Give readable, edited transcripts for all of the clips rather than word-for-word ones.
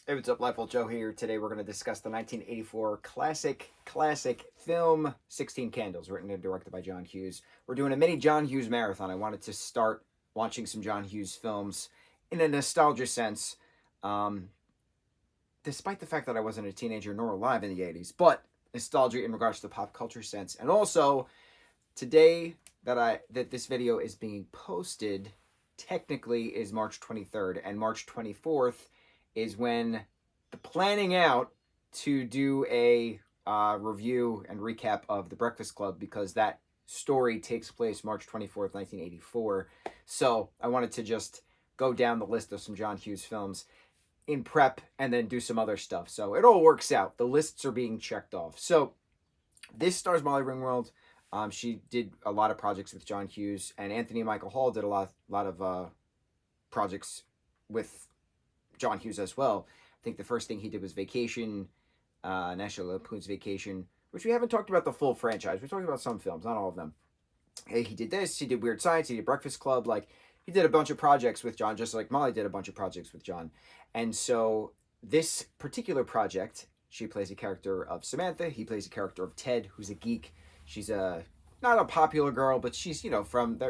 Hey, what's up, lightboltjoe here. Today we're going to discuss the 1984 classic film 16 Candles, written and directed by John Hughes. We're doing a mini John Hughes marathon. I wanted to start watching some John Hughes films in a nostalgia sense, um, despite the fact that I wasn't a teenager nor alive in the 80s, but nostalgia in regards to the pop culture sense. And also, today that this video is being posted technically is March 23rd, and March 24th is when the planning out to do a review and recap of The Breakfast Club, because that story takes place March 24th, 1984. So I wanted to just go down the list of some John Hughes films in prep and then do some other stuff. So it all works out. The lists are being checked off. So this stars Molly Ringwald. She did a lot of projects with John Hughes, and Anthony Michael Hall did a lot of projects with John Hughes as well. I think the first thing he did was Vacation, National Lampoon's Vacation, which we haven't talked about the full franchise. We're talking about some films, not all of them. He did this, he did Weird Science, he did Breakfast Club. Like, he did a bunch of projects with John, just like Molly did a bunch of projects with John. And so this particular project, she plays a character of Samantha, he plays a character of Ted, who's a geek. She's not a popular girl, but she's, from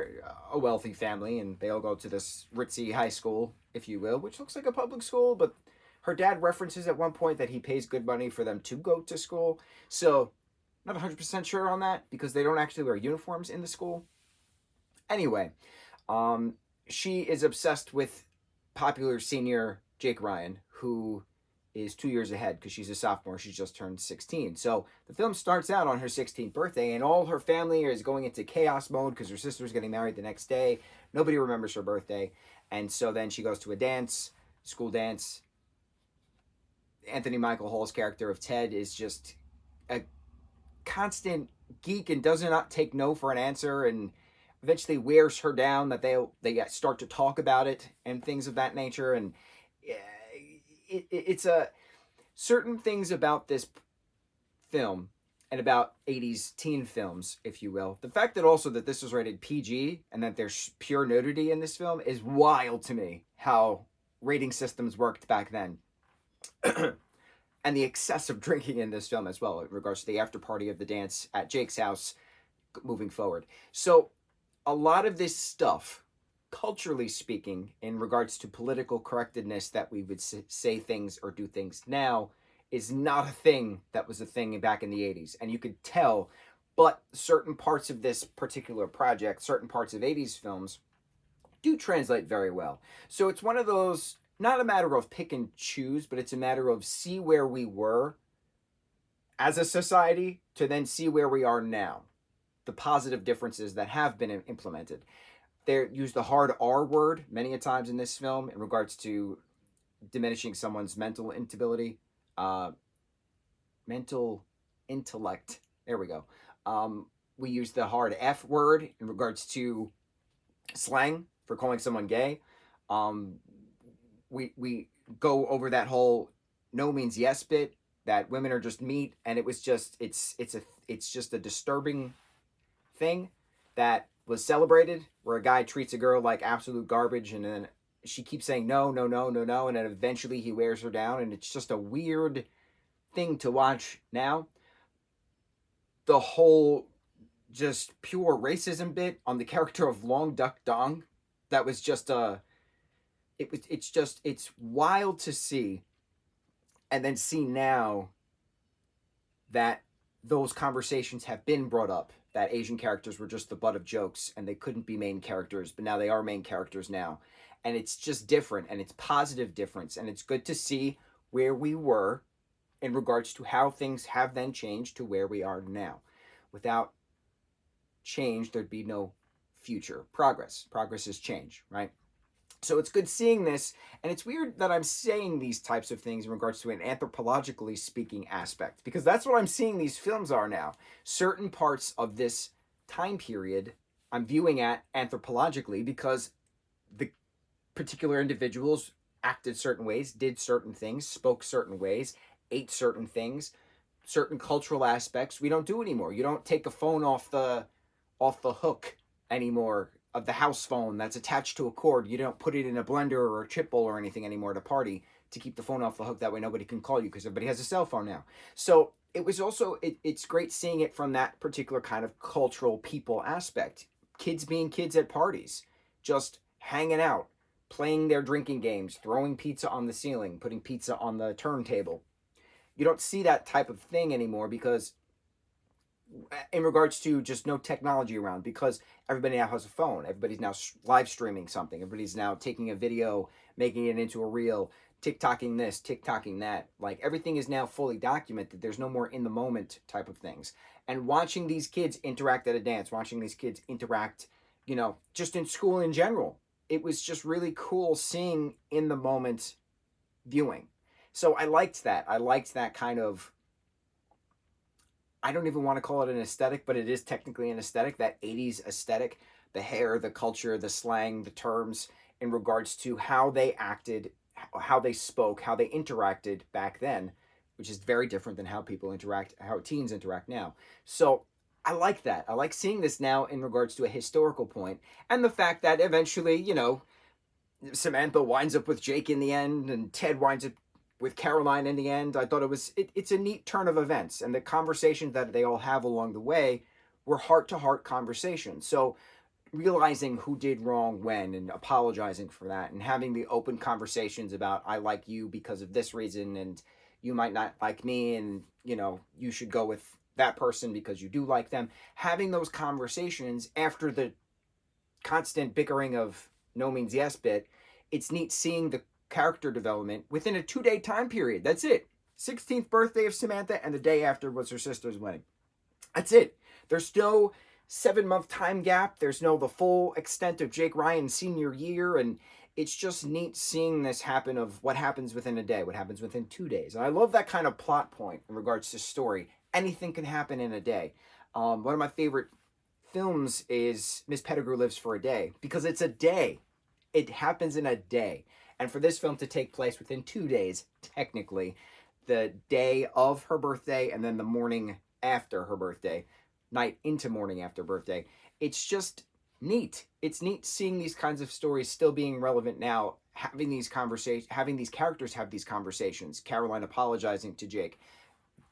a wealthy family, and they all go to this ritzy high school, if you will, which looks like a public school, but her dad references at one point that he pays good money for them to go to school. So, not 100% sure on that, because they don't actually wear uniforms in the school. Anyway, she is obsessed with popular senior Jake Ryan, who is 2 years ahead because she's a sophomore. She's just turned 16. So the film starts out on her 16th birthday, and all her family is going into chaos mode because her sister's getting married the next day. Nobody remembers her birthday. And so then she goes to a dance, school dance. Anthony Michael Hall's character of Ted is just a constant geek and does not take no for an answer, and eventually wears her down that they start to talk about it and things of that nature. And it's a certain things about this film and about 80s teen films, if you will. The fact that also that this was rated PG and that there's pure nudity in this film is wild to me, how rating systems worked back then. And the excessive drinking in this film as well, in regards to the after party of the dance at Jake's house moving forward. So a lot of this stuff, culturally speaking, in regards to political correctness, that we would say things or do things now, is not a thing that was a thing back in the 80s. And you could tell, but certain parts of this particular project, certain parts of 80s films, do translate very well. So it's one of those, not a matter of pick and choose, but it's a matter of see where we were as a society to then see where we are now. The positive differences that have been implemented. They use the hard R word many a times in this film in regards to diminishing someone's mental instability, mental intellect. There we go. We use the hard F word in regards to slang for calling someone gay. We go over that whole no means yes bit, that women are just meat, and it was just it's just a disturbing thing that was celebrated, where a guy treats a girl like absolute garbage, and then she keeps saying no, no, no, no, no, and then eventually he wears her down, and it's just a weird thing to watch now. The whole just pure racism bit on the character of Long Duck Dong, that was just it's wild to see, and then see now that those conversations have been brought up, that Asian characters were just the butt of jokes and they couldn't be main characters, but now they are main characters now. And it's just different, and it's positive difference, and it's good to see where we were in regards to how things have then changed to where we are now. Without change, there'd be no future progress. Progress is change, right? So it's good seeing this, and it's weird that I'm saying these types of things in regards to an anthropologically speaking aspect, because that's what I'm seeing these films are now. Certain parts of this time period I'm viewing at anthropologically, because the particular individuals acted certain ways, did certain things, spoke certain ways, ate certain things, certain cultural aspects we don't do anymore. You don't take a phone off the hook anymore, of the house phone that's attached to a cord. You don't put it in a blender or a chip bowl or anything anymore to party. to keep the phone off the hook. That way nobody can call you because everybody has a cell phone now. So it was also, it's great seeing it from that particular kind of cultural people aspect. Kids being kids at parties, just hanging out, playing their drinking games, throwing pizza on the ceiling, putting pizza on the turntable. You don't see that type of thing anymore because in regards to just no technology around, because everybody now has a phone. Everybody's now live streaming something. Everybody's now taking a video, making it into a reel, TikToking this, TikToking that. Like everything is now fully documented. There's no more in the moment type of things. And watching these kids interact at a dance, watching these kids interact, you know, just in school in general, it was just really cool seeing in the moment viewing. So I liked that. I liked that kind of, I don't even want to call it an aesthetic, but it is technically an aesthetic, that 80s aesthetic, the hair, the culture, the slang, the terms in regards to how they acted, how they spoke, how they interacted back then, which is very different than how people interact, how teens interact now. So I like that. I like seeing this now in regards to a historical point, and the fact that eventually, you know, Samantha winds up with Jake in the end, and Ted winds up with Caroline in the end. I thought it's a neat turn of events, and the conversations that they all have along the way were heart-to-heart conversations. So realizing who did wrong when and apologizing for that, and having the open conversations about, I like you because of this reason, and you might not like me, and you know, you should go with that person because you do like them. Having those conversations after the constant bickering of no means yes bit, it's neat seeing the character development within a 2-day time period. That's it. 16th birthday of Samantha, and the day after was her sister's wedding. That's it. There's no 7-month time gap. There's no the full extent of Jake Ryan's senior year, and it's just neat seeing this happen, of what happens within a day, what happens within 2 days. And I love that kind of plot point in regards to story. Anything can happen in a day. One of my favorite films is Miss Pettigrew Lives for a Day, because it's a day. It happens in a day. And for this film to take place within 2 days, technically, the day of her birthday and then the morning after her birthday, night into morning after birthday, it's just neat. It's neat seeing these kinds of stories still being relevant now, having these conversations, having these characters have these conversations. Caroline apologizing to Jake.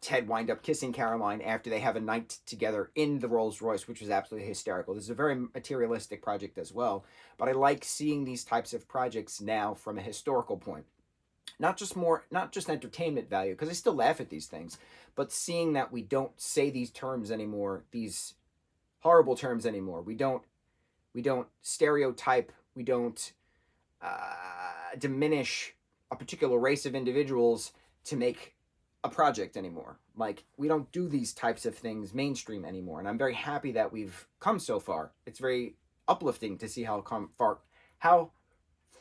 Ted wind up kissing Caroline after they have a night together in the Rolls Royce, which was absolutely hysterical. This is a very materialistic project as well, but I like seeing these types of projects now from a historical point. Not just entertainment value, because I still laugh at these things, but seeing that we don't say these terms anymore, these horrible terms anymore. We don't stereotype, we don't diminish a particular race of individuals to make a project anymore. Like, we don't do these types of things mainstream anymore, and I'm very happy that we've come so far. It's very uplifting to see how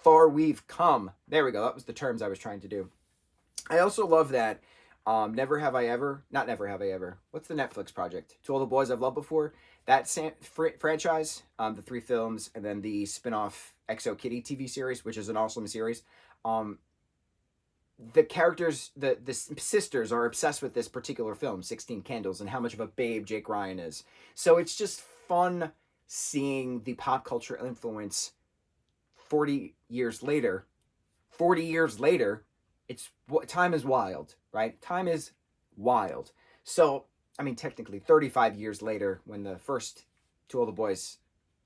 far we've come. There we go. That was the terms I was trying to do. I also love that Never Have I Ever, not Never Have I Ever, what's the Netflix project? To All the Boys I've Loved Before, that franchise, the 3 films, and then the spin-off XO Kitty TV series, which is an awesome series. The characters, the sisters are obsessed with this particular film, 16 Candles, and how much of a babe Jake Ryan is. So it's just fun seeing the pop culture influence 40 years later. 40 years later, time is wild, right? Time is wild. So, I mean, technically 35 years later when the first To All the Boys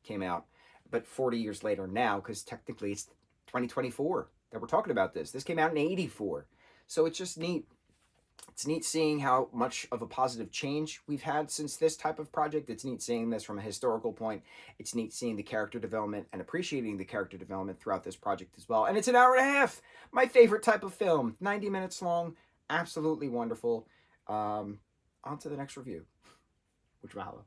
came out, but 40 years later now, because technically it's 2024 that we're talking about this. This came out in 84. So it's just neat. It's neat seeing how much of a positive change we've had since this type of project. It's neat seeing this from a historical point. It's neat seeing the character development and appreciating the character development throughout this project as well. And it's an hour and a half. My favorite type of film. 90 minutes long. Absolutely wonderful. On to the next review. Mucho mahalo.